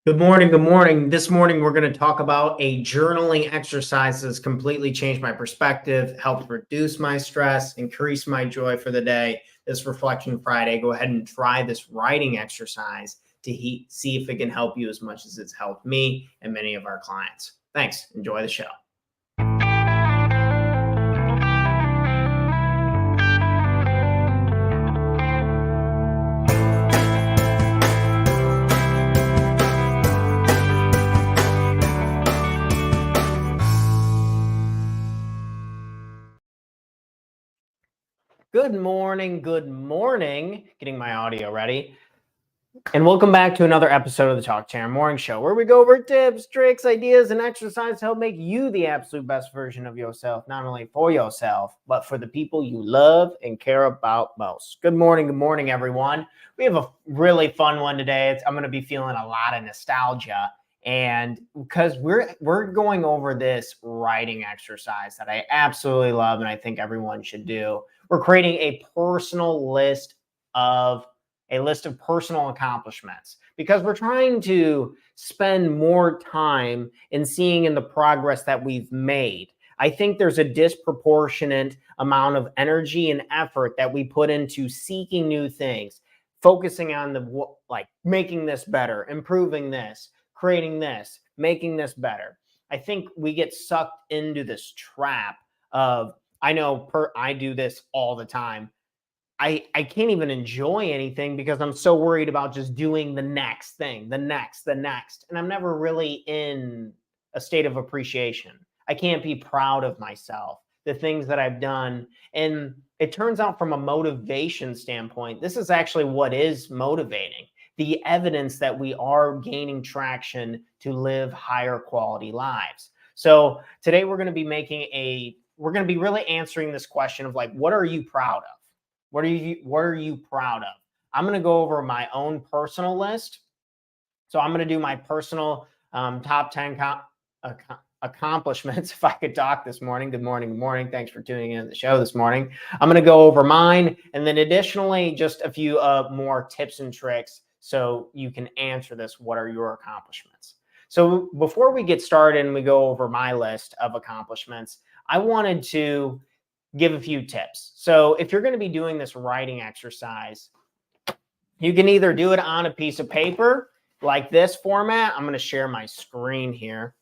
Good morning. Good morning. This morning, we're going to talk about a journaling exercise that's completely changed my perspective, helped reduce my stress, increase my joy for the day. This Reflection Friday, go ahead and try this writing exercise to see if it can help you as much as it's helped me and many of our clients. Thanks. Enjoy the show. Good morning. Good morning. Getting my audio ready. And welcome back to another episode of the Talk Chair Morning Show, where we go over tips, tricks, ideas, and exercises to help make you the absolute best version of yourself, not only for yourself, but for the people you love and care about most. Good morning, everyone. We have a really fun one today. I'm going to be feeling a lot of nostalgia, and because we're going over this writing exercise that I absolutely love and I think everyone should do. We're creating a list of personal accomplishments because we're trying to spend more time in seeing in the progress that we've made. I think there's a disproportionate amount of energy and effort that we put into seeking new things, focusing on making this better, improving this, creating this, making this better. I think we get sucked into this trap of, I do this all the time. I can't even enjoy anything because I'm so worried about just doing the next thing, the next. And I'm never really in a state of appreciation. I can't be proud of myself, the things that I've done. And it turns out from a motivation standpoint, this is actually what is motivating. The evidence that we are gaining traction to live higher quality lives. So today we're going to be really answering this question of what are you proud of? What are you proud of? I'm going to go over my own personal list. So I'm going to do my personal top 10 accomplishments. If I could talk this morning. Good morning. Thanks for tuning in to the show this morning. I'm going to go over mine, and then additionally, just a few more tips and tricks so you can answer this. What are your accomplishments? So before we get started and we go over my list of accomplishments, I wanted to give a few tips. So if you're going to be doing this writing exercise, you can either do it on a piece of paper like this format. I'm going to share my screen here.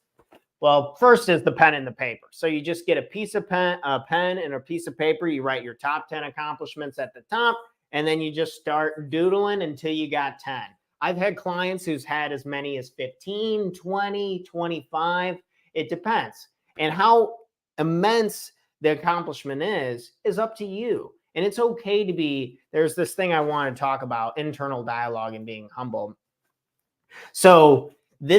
Well, first is the pen and the paper. So you just get a pen and a piece of paper. You write your top 10 accomplishments at the top, and then you just start doodling until you got 10. I've had clients who's had as many as 15, 20, 25. It depends. And how immense the accomplishment is up to you. And it's okay to be, there's this thing I want to talk about, internal dialogue and being humble. So I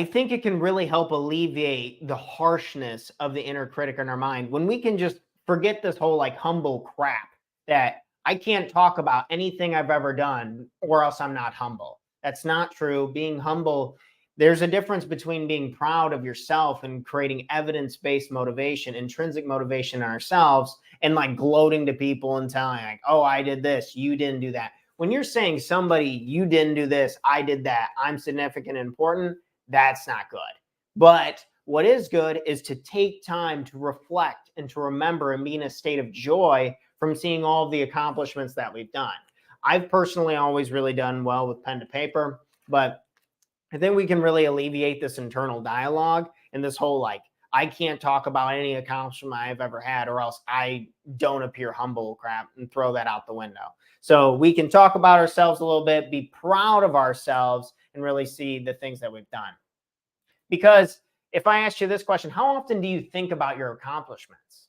think it can really help alleviate the harshness of the inner critic in our mind when we can just forget this whole humble crap that I can't talk about anything I've ever done or else I'm not humble. That's not true. Being humble, there's a difference between being proud of yourself and creating evidence-based motivation, intrinsic motivation in ourselves, and gloating to people and telling oh, I did this, you didn't do that. When you're saying somebody, you didn't do this, I did that, I'm significant and important, that's not good. But what is good is to take time to reflect and to remember and be in a state of joy from seeing all of the accomplishments that we've done. I've personally always really done well with pen to paper, but I think we can really alleviate this internal dialogue and this whole I can't talk about any accomplishment I've ever had or else I don't appear humble crap and throw that out the window. So we can talk about ourselves a little bit, be proud of ourselves, and really see the things that we've done. Because if I asked you this question, how often do you think about your accomplishments?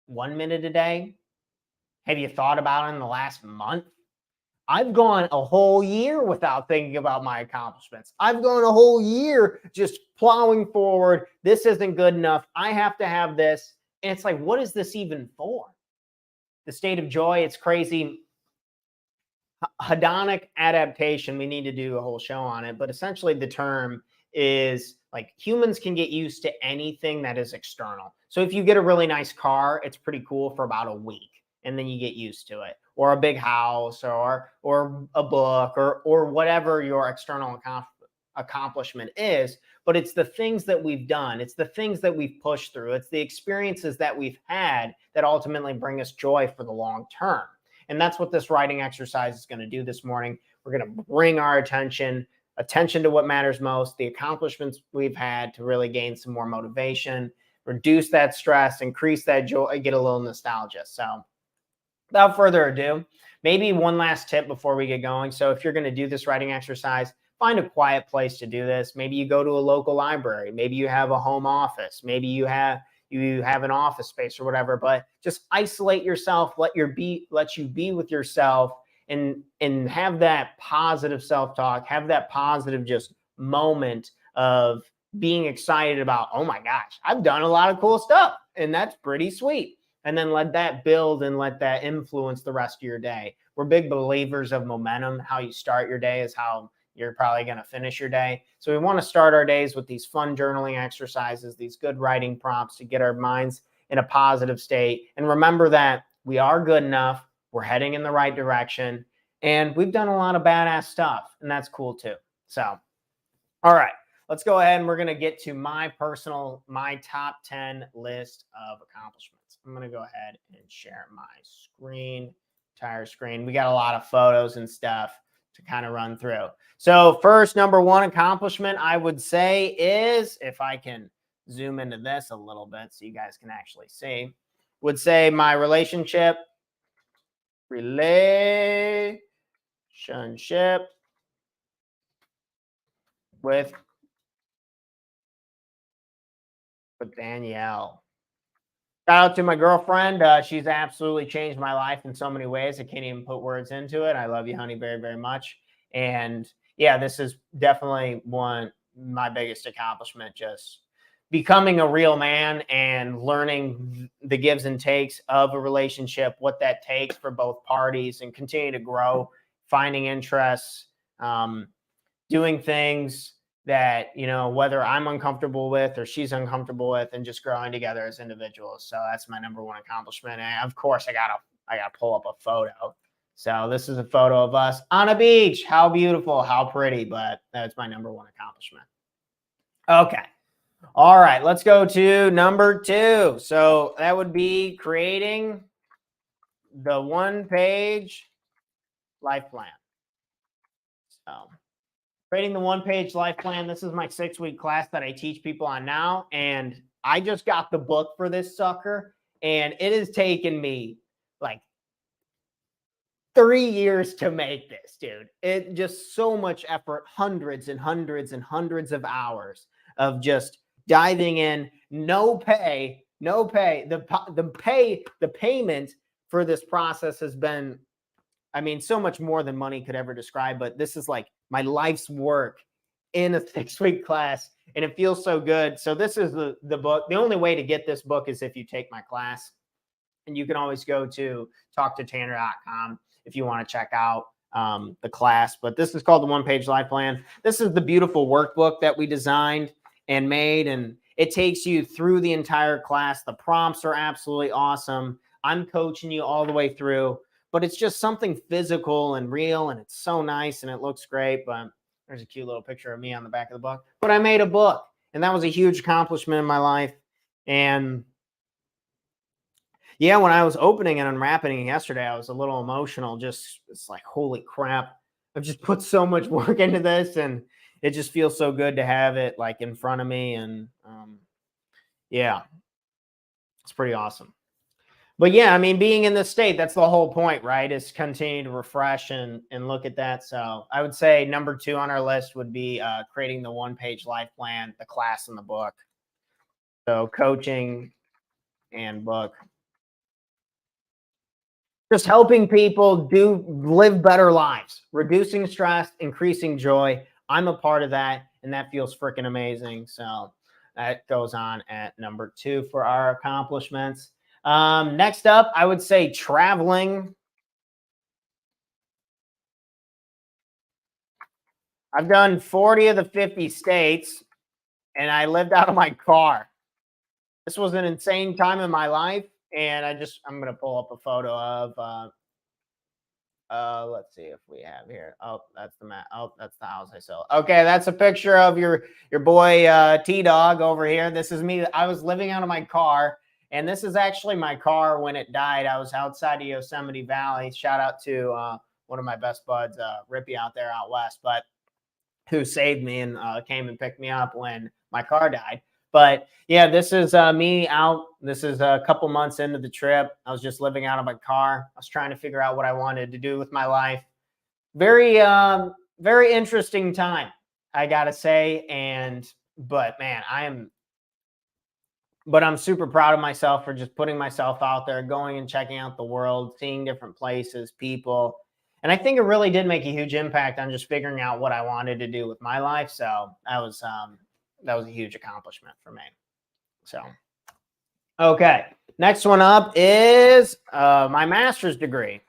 1 minute a day? Have you thought about it in the last month? I've gone a whole year without thinking about my accomplishments. I've gone a whole year just plowing forward. This isn't good enough. I have to have this. And it's what is this even for? The state of joy, it's crazy. Hedonic adaptation, we need to do a whole show on it. But essentially the term is humans can get used to anything that is external. So if you get a really nice car, it's pretty cool for about a week and then you get used to it. or a big house or a book or whatever your external accomplishment is, but it's the things that we've done. It's the things that we've pushed through. It's the experiences that we've had that ultimately bring us joy for the long term. And that's what this writing exercise is going to do this morning. We're going to bring our attention to what matters most, the accomplishments we've had to really gain some more motivation, reduce that stress, increase that joy, get a little nostalgia. So without further ado, maybe one last tip before we get going. So if you're going to do this writing exercise, find a quiet place to do this. Maybe you go to a local library. Maybe you have a home office. Maybe you have an office space or whatever, but just isolate yourself, let you be with yourself and have that positive self-talk, have that positive just moment of being excited about, oh my gosh, I've done a lot of cool stuff and that's pretty sweet. And then let that build and let that influence the rest of your day. We're big believers of momentum. How you start your day is how you're probably going to finish your day. So we want to start our days with these fun journaling exercises, these good writing prompts to get our minds in a positive state. And remember that we are good enough. We're heading in the right direction. And we've done a lot of badass stuff. And that's cool too. So, all right, let's go ahead and we're going to get to my top 10 list of accomplishments. I'm going to go ahead and share my entire screen. We got a lot of photos and stuff to kind of run through. So first, number one accomplishment I would say is, if I can zoom into this a little bit so you guys can actually see, would say my relationship with Danielle. Shout out to my girlfriend. She's absolutely changed my life in so many ways. I can't even put words into it. I love you, honey, very, very much. And yeah, this is definitely my biggest accomplishment, just becoming a real man and learning the gives and takes of a relationship, what that takes for both parties, and continue to grow, finding interests, doing things that, whether I'm uncomfortable with or she's uncomfortable with, and just growing together as individuals. So that's my number one accomplishment. And of course, I gotta pull up a photo. So this is a photo of us on a beach. How beautiful, how pretty, but that's my number one accomplishment. Okay. All right, let's go to number two. So that would be creating the one-page life plan. So creating the one-page life plan. This is my 6-week class that I teach people on now. And I just got the book for this sucker. And it has taken me like 3 years to make this, dude. It just so much effort, hundreds and hundreds and hundreds of hours of just diving in, no pay. The payment for this process has been, so much more than money could ever describe, but this is like my life's work in a 6-week class, and it feels so good. So this is the book. The only way to get this book is if you take my class, and you can always go to talktotanner.com if you want to check out the class. But this is called the One-Page Life Plan. This is the beautiful workbook that we designed and made, and it takes you through the entire class. The prompts are absolutely awesome. I'm coaching you all the way through, but it's just something physical and real, and it's so nice and it looks great. But there's a cute little picture of me on the back of the book. But I made a book, and that was a huge accomplishment in my life. And yeah, when I was opening and unwrapping it yesterday, I was a little emotional. It's like, holy crap, I've just put so much work into this, and it just feels so good to have it like in front of me. And yeah, it's pretty awesome. But yeah, being in this state, that's the whole point, right? Is continue to refresh and look at that. So I would say number 2 on our list would be creating the one-page life plan, the class, and the book. So coaching and book. Just helping people live better lives, reducing stress, increasing joy. I'm a part of that, and that feels freaking amazing. So that goes on at number 2 for our accomplishments. Next up, I would say traveling. I've done 40 of the 50 states, and I lived out of my car. This was an insane time in my life, and I'm going to pull up a photo of Let's see if we have here. Oh, that's the map. Oh, that's the house I sold. Okay, that's a picture of your boy T-Dog over here. This is me. I was living out of my car, and this is actually my car when it died. I was outside of Yosemite Valley. Shout out to one of my best buds, Rippy out there out west, but who saved me and came and picked me up when my car died. But yeah, this is me out. This is a couple months into the trip. I was just living out of my car. I was trying to figure out what I wanted to do with my life. Very, very interesting time, I gotta say. But man, I'm super proud of myself for just putting myself out there, going and checking out the world, seeing different places, people. And I think it really did make a huge impact on just figuring out what I wanted to do with my life. So that was a huge accomplishment for me. So, okay. Next one up is my master's degree.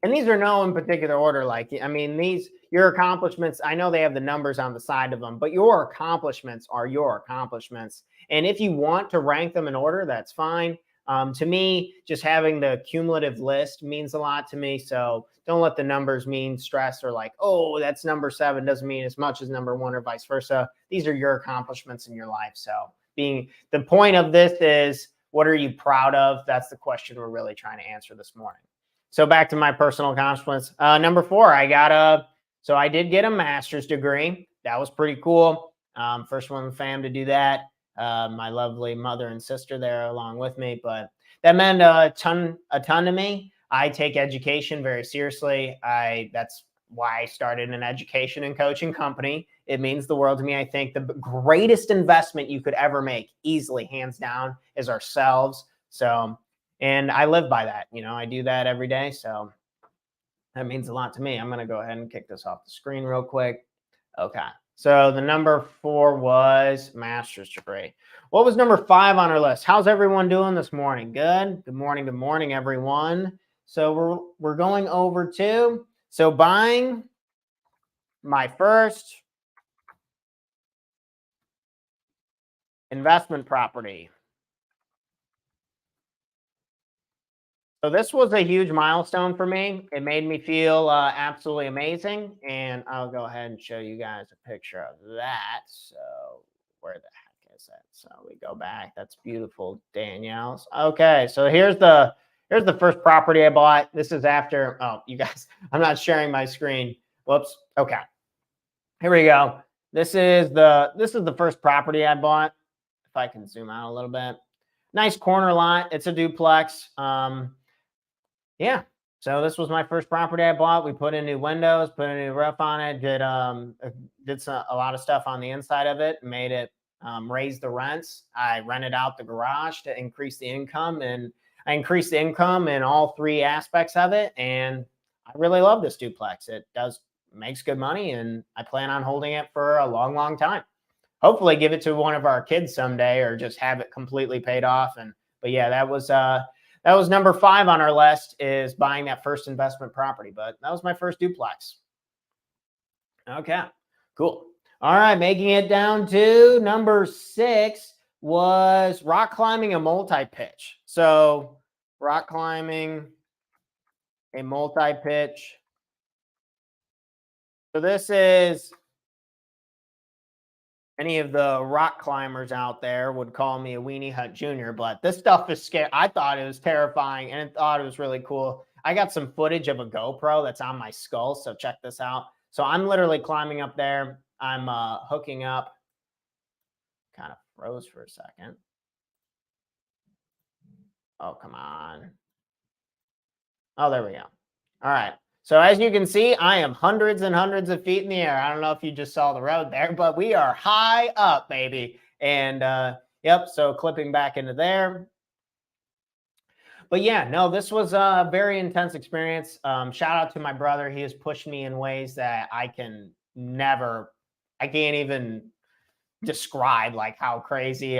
And these are no in particular order. Like, I mean, your accomplishments, I know they have the numbers on the side of them, but your accomplishments are your accomplishments. And if you want to rank them in order, that's fine. To me, just having the cumulative list means a lot to me. So don't let the numbers mean stress or like, oh, that's number 7 doesn't mean as much as number 1 or vice versa. These are your accomplishments in your life. So the point of this is, what are you proud of? That's the question we're really trying to answer this morning. So back to my personal accomplishments. Number 4, I did get a master's degree. That was pretty cool. First one in the fam to do that. My lovely mother and sister there along with me, but that meant a ton to me. I take education very seriously. That's why I started an education and coaching company. It means the world to me. I think the greatest investment you could ever make, easily, hands down, is ourselves. So, and I live by that. I do that every day. So that means a lot to me. I'm going to go ahead and kick this off the screen real quick. Okay. So the number 4 was master's degree. What was number 5 on our list? How's everyone doing this morning? Good. Good morning, everyone. So we're going over to buying my first investment property. So this was a huge milestone for me. It made me feel absolutely amazing. And I'll go ahead and show you guys a picture of that. So where the heck is that? So we go back. That's beautiful, Danielle's. Okay, so here's the first property I bought. This is after, oh, you guys, I'm not sharing my screen. Whoops. Okay. Here we go. This is the first property I bought. If I can zoom out a little bit. Nice corner lot. It's a duplex. Yeah. So this was my first property I bought. We put in new windows, put a new roof on it, did a lot of stuff on the inside of it, made it raise the rents. I rented out the garage to increase the income, and I increased the income in all 3 aspects of it. And I really love this duplex. It makes good money, and I plan on holding it for a long, long time. Hopefully give it to one of our kids someday, or just have it completely paid off. But yeah, that was number 5 on our list, is buying that first investment property. But that was my first duplex. Okay, cool. All right, making it down to number 6 was rock climbing a multi-pitch. So rock climbing a multi-pitch. So this is, any of the rock climbers out there would call me a Weenie Hut Jr., but this stuff is scary. I thought it was terrifying, and I thought it was really cool. I got some footage of a GoPro that's on my skull, so check this out. So I'm literally climbing up there. I'm hooking up. Kind of froze for a second. Oh, come on. Oh, there we go. All right. So as you can see, I am hundreds and hundreds of feet in the air. I don't know if you just saw the road there, but we are high up, baby. And yep, so clipping back into there. But yeah, no, this was a very intense experience. Shout out to my brother. He has pushed me in ways that I can't even describe, like how crazy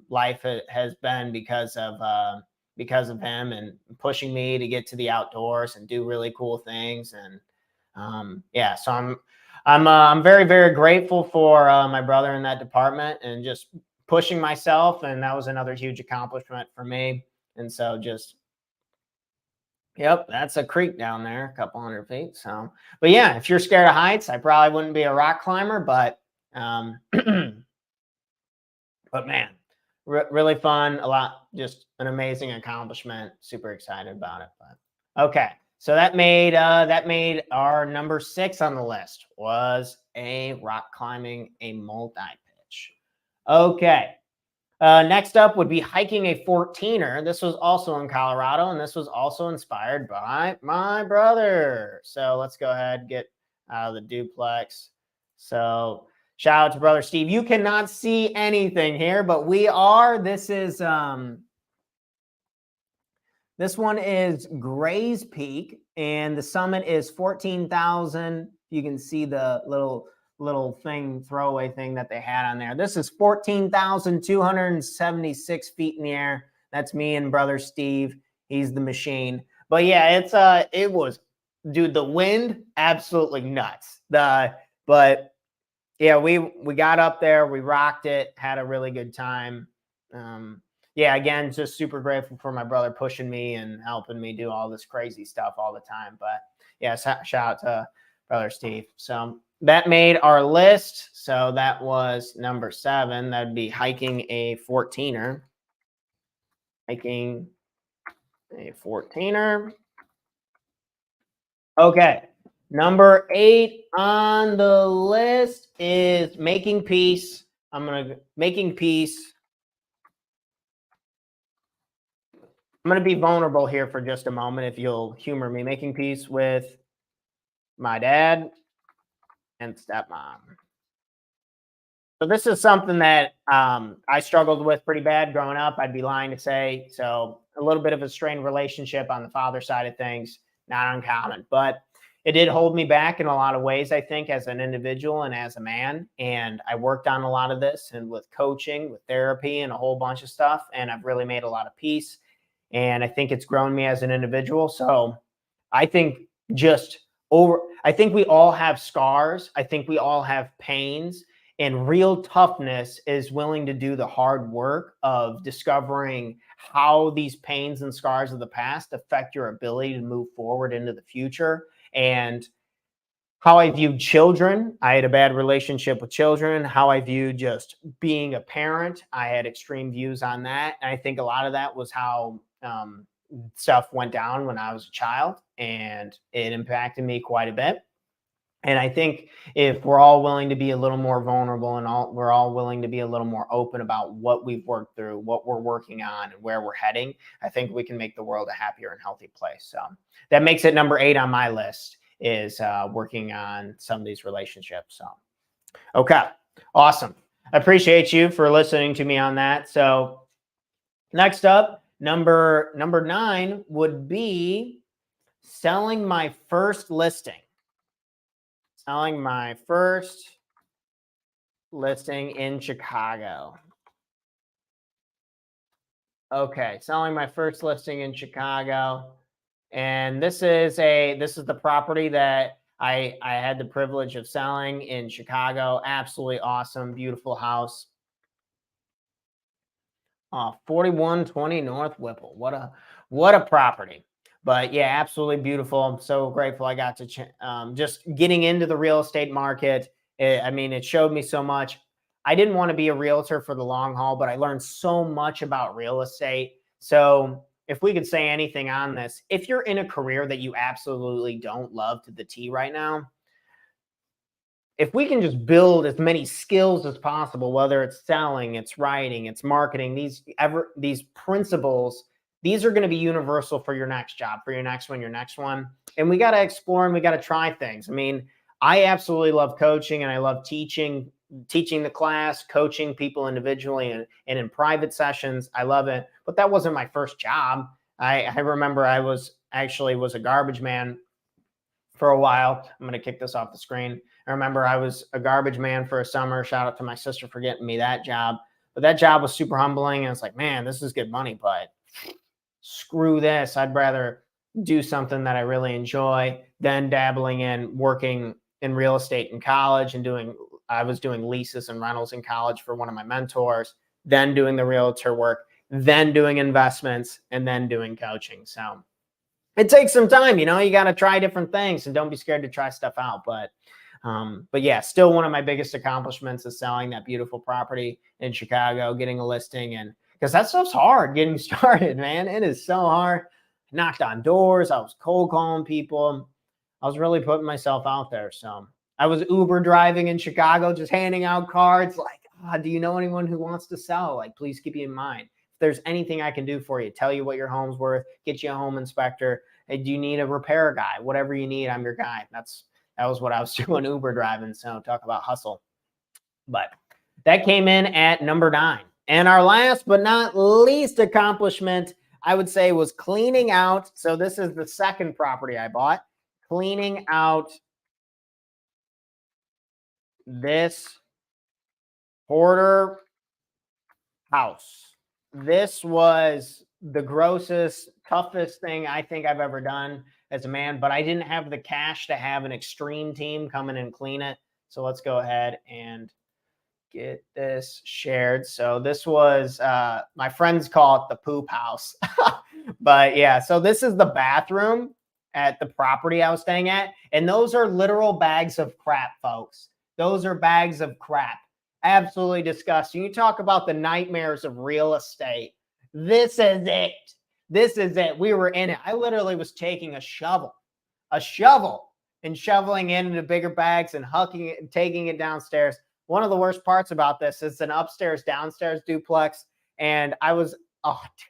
life has been because of him, and pushing me to get to the outdoors and do really cool things. And yeah, so I'm very, very grateful for my brother in that department, and just pushing myself. And that was another huge accomplishment for me. And so just, Yep, that's a creek down there, a couple hundred feet. So, but yeah, if you're scared of heights, I probably wouldn't be a rock climber, but man, really fun, a lot, just an amazing accomplishment. Super excited about it. But okay, so that made our number 6 on the list was a rock climbing, a multi pitch. Okay. Next up would be hiking a 14er. This was also in Colorado, and this was also inspired by my brother. So let's go ahead and get out of the duplex. So shout out to brother Steve. You cannot see anything here, but we are. This one is Gray's Peak, and the summit is 14,000. You can see the little thing, throwaway thing that they had on there. This is 14,276 feet in the air. That's me and brother Steve. He's the machine. But yeah, it was, dude, the wind, absolutely nuts. But yeah, we got up there, we rocked it, had a really good time. Yeah, again, just super grateful for my brother pushing me and helping me do all this crazy stuff all the time. But yeah, shout out to brother Steve. So that made our list. So that was number 7. That'd be hiking a 14er. Hiking a 14er. Okay. Number 8 on the list is making peace. Making peace. I'm going to be vulnerable here for just a moment, if you'll humor me. Making peace with my dad and stepmom. So this is something that I struggled with pretty bad growing up. I'd be lying to say. So a little bit of a strained relationship on the father side of things, not uncommon. But it did hold me back in a lot of ways, I think, as an individual and as a man. And I worked on a lot of this, and with coaching, with therapy, and a whole bunch of stuff. And I've really made a lot of peace. And I think it's grown me as an individual. So I think I think we all have scars. I think we all have pains. And real toughness is willing to do the hard work of discovering how these pains and scars of the past affect your ability to move forward into the future. And how I viewed children. I had a bad relationship with children. How I viewed just being a parent. I had extreme views on that. And I think a lot of that was how stuff went down when I was a child, and it impacted me quite a bit. And I think if we're all willing to be a little more vulnerable, and we're all willing to be a little more open about what we've worked through, what we're working on, and where we're heading, I think we can make the world a happier and healthy place. So that makes it number 8 on my list, is working on some of these relationships. So, okay, awesome. I appreciate you for listening to me on that. So next up, number 9 would be selling my first listing. Selling my first listing in Chicago. Okay, selling my first listing in Chicago. And this is the property that I had the privilege of selling in Chicago. Absolutely awesome, beautiful house. 4120 North Whipple. What a property. But yeah, absolutely beautiful. I'm so grateful I got to just getting into the real estate market. It showed me so much. I didn't want to be a realtor for the long haul, but I learned so much about real estate. So if we could say anything on this, if you're in a career that you absolutely don't love to the T right now, if we can just build as many skills as possible, whether it's selling, it's writing, it's marketing, these principles, these are going to be universal for your next job, for your next one. And we got to explore, and we got to try things. I absolutely love coaching, and I love teaching the class, coaching people individually and in private sessions. I love it. But that wasn't my first job. I remember I was a garbage man for a while. I'm going to kick this off the screen. I remember I was a garbage man for a summer. Shout out to my sister for getting me that job. But that job was super humbling. And it's like, man, this is good money, but screw this. I'd rather do something that I really enjoy than dabbling in working in real estate in college and I was doing leases and rentals in college for one of my mentors, then doing the realtor work, then doing investments, and then doing coaching. So it takes some time, you got to try different things and don't be scared to try stuff out. But yeah, still one of my biggest accomplishments is selling that beautiful property in Chicago, getting a listing. And because that stuff's hard getting started, man. It is so hard. I knocked on doors. I was cold calling people. I was really putting myself out there. So I was Uber driving in Chicago, just handing out cards like, do you know anyone who wants to sell? Like, please keep me in mind. If there's anything I can do for you, tell you what your home's worth, get you a home inspector. Hey, do you need a repair guy? Whatever you need, I'm your guy. That was what I was doing Uber driving. So talk about hustle. But that came in at number 9. And our last but not least accomplishment, I would say, was cleaning out. So this is the second property I bought, cleaning out this Porter house. This was the grossest, toughest thing I think I've ever done as a man, but I didn't have the cash to have an extreme team come in and clean it. So let's go ahead and get this shared. So this was, my friends call it the poop house. But yeah, so this is the bathroom at the property I was staying at. And those are literal bags of crap, folks. Those are bags of crap. Absolutely disgusting. You talk about the nightmares of real estate. This is it. This is it. We were in it. I literally was taking a shovel and shoveling it into bigger bags and hucking it and taking it downstairs. One of the worst parts about this is an upstairs, downstairs duplex. And I was,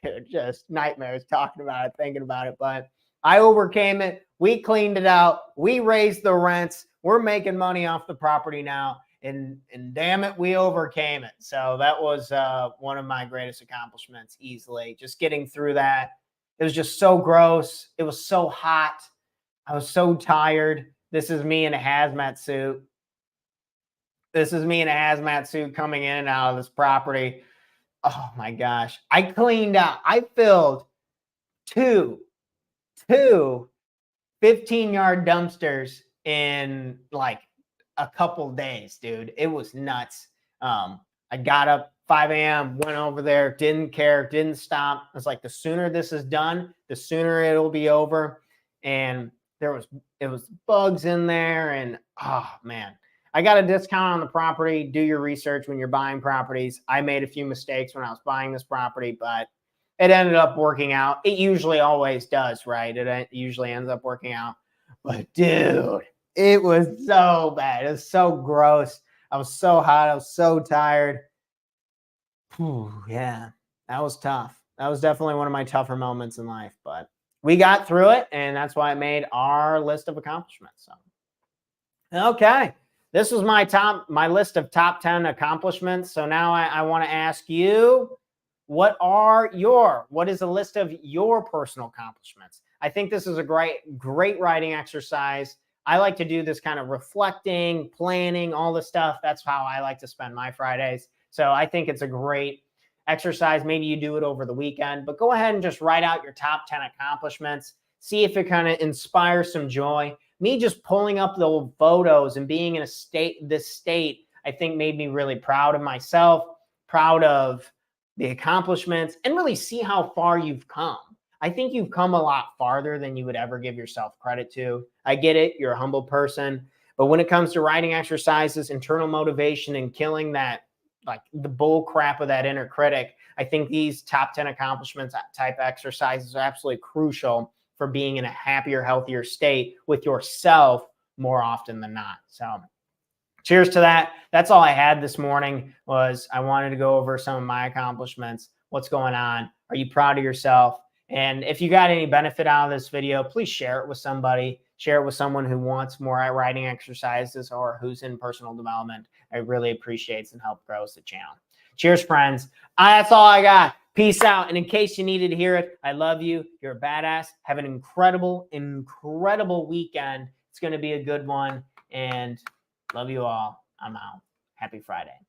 dude, just nightmares talking about it, thinking about it. But I overcame it. We cleaned it out. We raised the rents. We're making money off the property now. And damn it, we overcame it. So that was one of my greatest accomplishments easily. Just getting through that. It was just so gross. It was so hot. I was so tired. This is me in a hazmat suit. This is me in a hazmat suit coming in and out of this property. Oh my gosh. I cleaned out. I filled two 15-yard dumpsters in like a couple days, dude. It was nuts. I got up 5 a.m., went over there, didn't care, didn't stop. I was like, the sooner this is done, the sooner it'll be over. And it was bugs in there. And oh man, I got a discount on the property. Do your research when you're buying properties. I made a few mistakes when I was buying this property, but it ended up working out. It usually always does, right? It usually ends up working out. But dude, it was so bad. It was so gross. I was so hot. I was so tired. Whew, yeah, that was tough. That was definitely one of my tougher moments in life, but we got through it, and that's why I made our list of accomplishments. So, okay, this was my list of top 10 accomplishments. So now I want to ask you, what is a list of your personal accomplishments? I think this is a great writing exercise. I like to do this kind of reflecting, planning, all the stuff. That's how I like to spend my Fridays. So I think it's a great exercise. Maybe you do it over the weekend, but go ahead and just write out your top 10 accomplishments. See if it kind of inspires some joy. Me just pulling up the old photos and being in this state, I think made me really proud of myself, proud of the accomplishments, and really see how far you've come. I think you've come a lot farther than you would ever give yourself credit to. I get it. You're a humble person. But when it comes to writing exercises, internal motivation, and killing that, like the bull crap of that inner critic, I think these top 10 accomplishments type exercises are absolutely crucial for being in a happier, healthier state with yourself more often than not. So cheers to that. That's all I had this morning. Was I wanted to go over some of my accomplishments. What's going on? Are you proud of yourself? And if you got any benefit out of this video, please share it with somebody. Share it with someone who wants more writing exercises or who's in personal development. I really appreciate it and help grows the channel. Cheers, friends. That's all I got. Peace out. And in case you needed to hear it, I love you. You're a badass. Have an incredible weekend. It's going to be a good one. And love you all. I'm out. Happy Friday.